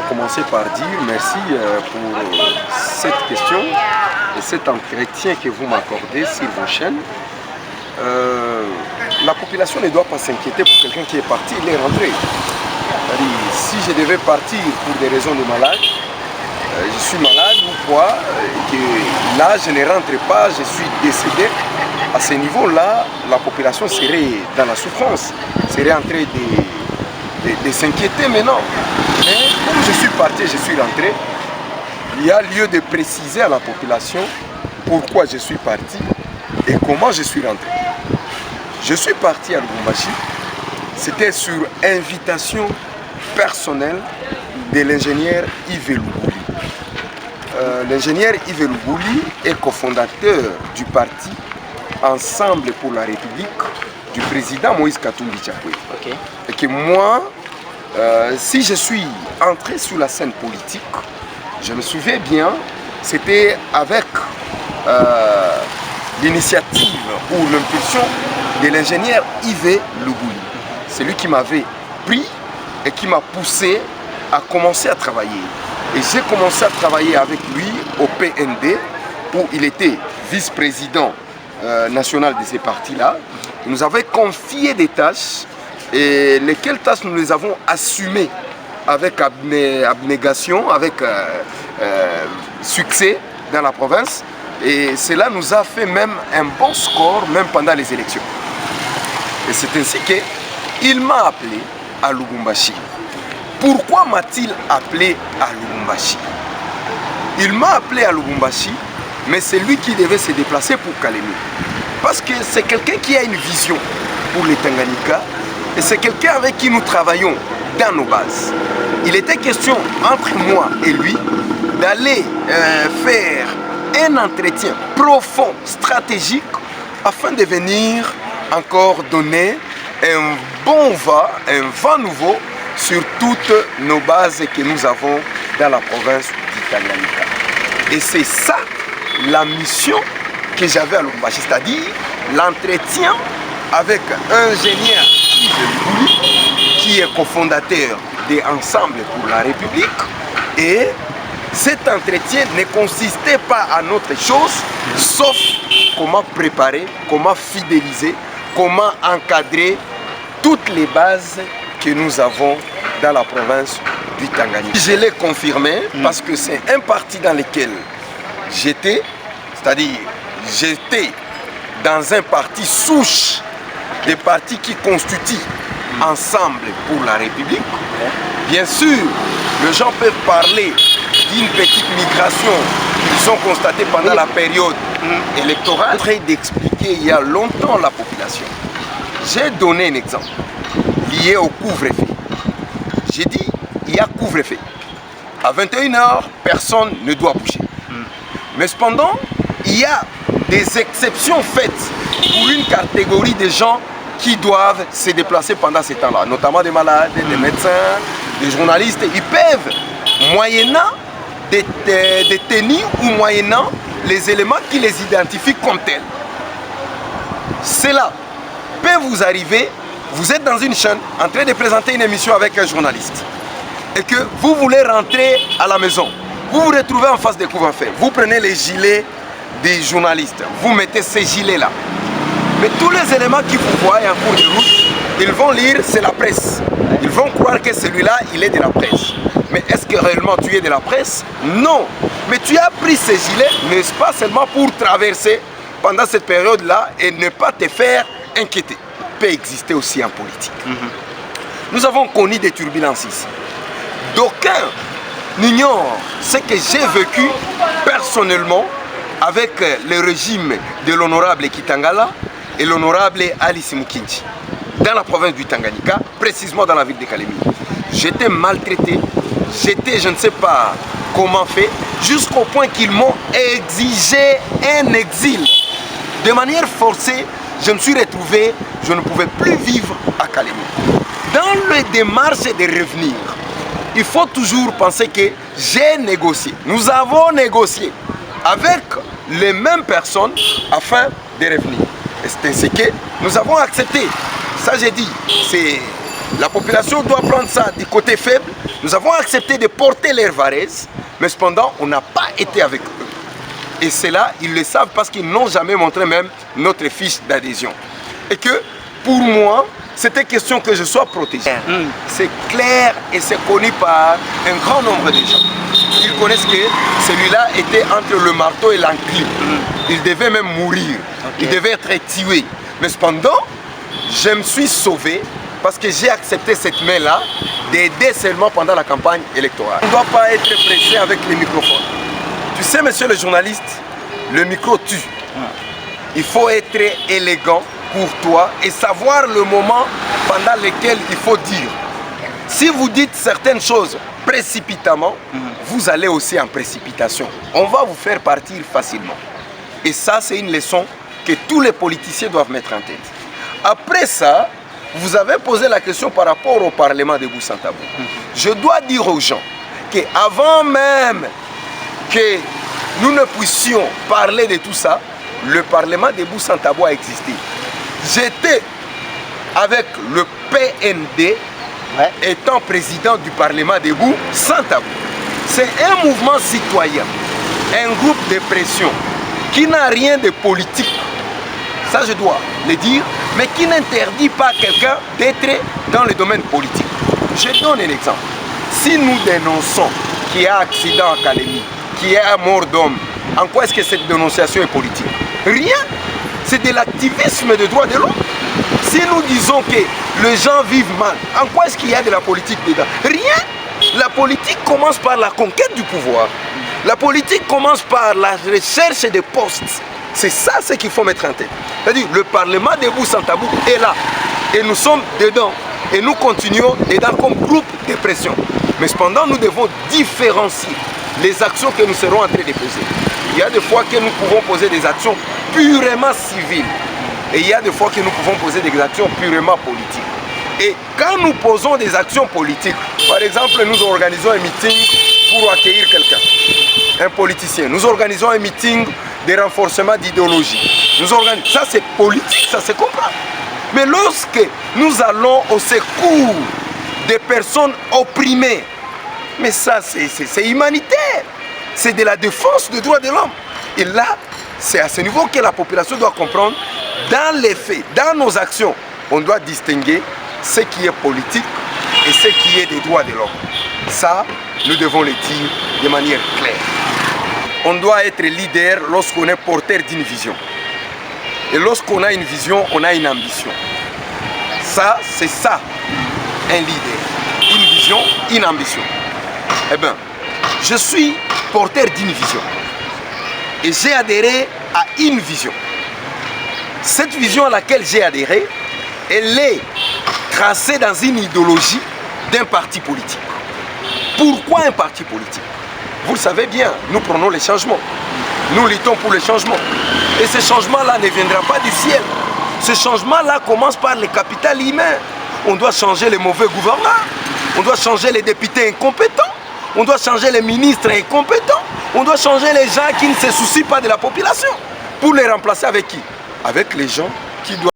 commencer par dire merci pour cette question et cet entretien que vous m'accordez sur vos chaînes. La population ne doit pas s'inquiéter pour quelqu'un qui est parti, il est rentré. Si je devais partir pour des raisons de malade, je suis malade ou quoi, que là je ne rentre pas, je suis décédé, à ce niveau-là, la population serait dans la souffrance, serait en train de s'inquiéter maintenant. Mais comme je suis parti, je suis rentré, il y a lieu de préciser à la population pourquoi je suis parti et comment je suis rentré. Je suis parti à Lubumbashi, c'était sur invitation personnelle de l'ingénieur Yves Eloubouli. L'ingénieur Yves Eloubouli est cofondateur du parti Ensemble pour la République du président Moïse Katumbi Chapwe. Okay. Et que moi, si je suis entré sur la scène politique, je me souviens bien, c'était avec l'initiative ou l'impulsion de l'ingénieur Yves Eloubouli. C'est lui qui m'avait pris et qui m'a poussé à commencer à travailler. Et j'ai commencé à travailler avec lui au PND, où il était vice-président national de ces partis-là. Il nous avait confié des tâches, et lesquelles tâches nous les avons assumées avec abnégation, avec succès dans la province. Et cela nous a fait même un bon score, même pendant les élections. Et c'est ainsi qu'il m'a appelé à Lubumbashi. Pourquoi m'a-t-il appelé à Lubumbashi? Il m'a appelé à Lubumbashi, mais c'est lui qui devait se déplacer pour Kalemi. Parce que c'est quelqu'un qui a une vision pour les Tanganyika, et c'est quelqu'un avec qui nous travaillons dans nos bases. Il était question entre moi et lui d'aller faire un entretien profond, stratégique, afin de venir encore donner un bon vent nouveau sur toutes nos bases que nous avons dans la province du Tanganyika. Et c'est ça la mission que j'avais à Lubumbashi, c'est-à-dire l'entretien avec ingénieur Yves Eloubouli, qui est cofondateur de Ensemble pour la République. Et cet entretien ne consistait pas à autre chose, sauf comment préparer, comment fidéliser, comment encadrer toutes les bases que nous avons dans la province du Tanganyika. Je l'ai confirmé parce que c'est un parti dans lequel j'étais, c'est-à-dire j'étais dans un parti souche des partis qui constituent Ensemble pour la République. Bien sûr, les gens peuvent parler d'une petite migration qu'ils ont constatée pendant la période électorale. Je suis en train d'expliquer il y a longtemps la population. J'ai donné un exemple lié au couvre-feu. J'ai dit, il y a couvre-feu. À 21 h, personne ne doit bouger. Mais cependant, il y a des exceptions faites pour une catégorie de gens qui doivent se déplacer pendant ces temps-là, notamment des malades, des médecins, des journalistes. Ils peuvent, moyennant des tenues ou moyennant les éléments qui les identifient comme tels. Cela peut vous arriver, vous êtes dans une chaîne en train de présenter une émission avec un journaliste et que vous voulez rentrer à la maison. Vous vous retrouvez en face des couvre-feu. Vous prenez les gilets des journalistes, vous mettez ces gilets-là. Mais tous les éléments qui vous voient en cours de route, ils vont lire, c'est la presse. Ils vont croire que celui-là, il est de la presse. Mais est-ce que réellement tu es de la presse? Non. Mais tu as pris ces gilets, n'est-ce pas seulement pour traverser pendant cette période-là et ne pas te faire inquiéter. Peut exister aussi en politique. Nous avons connu des turbulences ici. D'aucuns n'ignorent ce que j'ai vécu personnellement avec le régime de l'honorable Kitangala et l'honorable Alice Mukinji dans la province du Tanganyika, précisément dans la ville de Kalemi. J'étais maltraité, j'étais je ne sais pas comment fait, jusqu'au point qu'ils m'ont exigé un exil. De manière forcée, je me suis retrouvé, je ne pouvais plus vivre à Kalemi. Dans les démarches de revenir, il faut toujours penser que j'ai négocié, nous avons négocié avec les mêmes personnes afin de revenir. Et c'est ainsi que nous avons accepté. Ça j'ai dit, la population doit prendre ça du côté faible. Nous avons accepté de porter l'air Varese, mais cependant, on n'a pas été avec eux. Et c'est là, ils le savent parce qu'ils n'ont jamais montré même notre fiche d'adhésion. Et que, pour moi, c'était question que je sois protégé. C'est clair et c'est connu par un grand nombre de gens. Ils connaissent que celui-là était entre le marteau et l'enclume. Il devait même mourir. Il devait être tué. Mais cependant, je me suis sauvé parce que j'ai accepté cette main-là d'aider seulement pendant la campagne électorale. On ne doit pas être pressé avec les microphones. Tu sais, monsieur le journaliste, le micro tue. Il faut être élégant, courtois et savoir le moment pendant lequel il faut dire. Si vous dites certaines choses précipitamment, vous allez aussi en précipitation. On va vous faire partir facilement. Et ça, c'est une leçon que tous les politiciens doivent mettre en tête. Après ça, vous avez posé la question par rapport au Parlement de Boussantabo. Je dois dire aux gens qu'avant même que nous ne puissions parler de tout ça, le Parlement de Boussantabo a existé. J'étais avec le PND étant président du Parlement de Boussantabo. C'est un mouvement citoyen, un groupe de pression qui n'a rien de politique. Ça je dois le dire, mais qui n'interdit pas quelqu'un d'être dans le domaine politique. Je donne un exemple. Si nous dénonçons qu'il y a accident académique, qu'il y a mort d'homme, en quoi est-ce que cette dénonciation est politique? Rien. C'est de l'activisme des droits de l'homme. Si nous disons que les gens vivent mal, en quoi est-ce qu'il y a de la politique dedans? Rien. La politique commence par la conquête du pouvoir. La politique commence par la recherche des postes. C'est ça ce qu'il faut mettre en tête. C'est-à-dire le Parlement de Boussantabo est là. Et nous sommes dedans. Et nous continuons dedans comme groupe de pression. Mais cependant, nous devons différencier les actions que nous serons en train de poser. Il y a des fois que nous pouvons poser des actions purement civiles. Et il y a des fois que nous pouvons poser des actions purement politiques. Et quand nous posons des actions politiques, par exemple, nous organisons un meeting pour accueillir quelqu'un, un politicien. Nous organisons un meeting de renforcement d'idéologie. Ça c'est politique, ça se comprend. Mais lorsque nous allons au secours des personnes opprimées, mais ça c'est humanitaire. C'est de la défense des droits de l'homme. Et là, c'est à ce niveau que la population doit comprendre, dans les faits, dans nos actions, on doit distinguer ce qui est politique et ce qui est des droits de l'homme. Ça, nous devons le dire de manière claire. On doit être leader lorsqu'on est porteur d'une vision. Et lorsqu'on a une vision, on a une ambition. Ça, c'est ça, un leader. Une vision, une ambition. Eh bien, je suis porteur d'une vision. Et j'ai adhéré à une vision. Cette vision à laquelle j'ai adhéré, elle est tracée dans une idéologie d'un parti politique. Pourquoi un parti politique? Vous le savez bien, nous prenons les changements. Nous luttons pour les changements. Et ce changement-là ne viendra pas du ciel. Ce changement-là commence par le capital humain. On doit changer les mauvais gouvernants. On doit changer les députés incompétents. On doit changer les ministres incompétents. On doit changer les gens qui ne se soucient pas de la population. Pour les remplacer avec qui? Avec les gens qui doivent...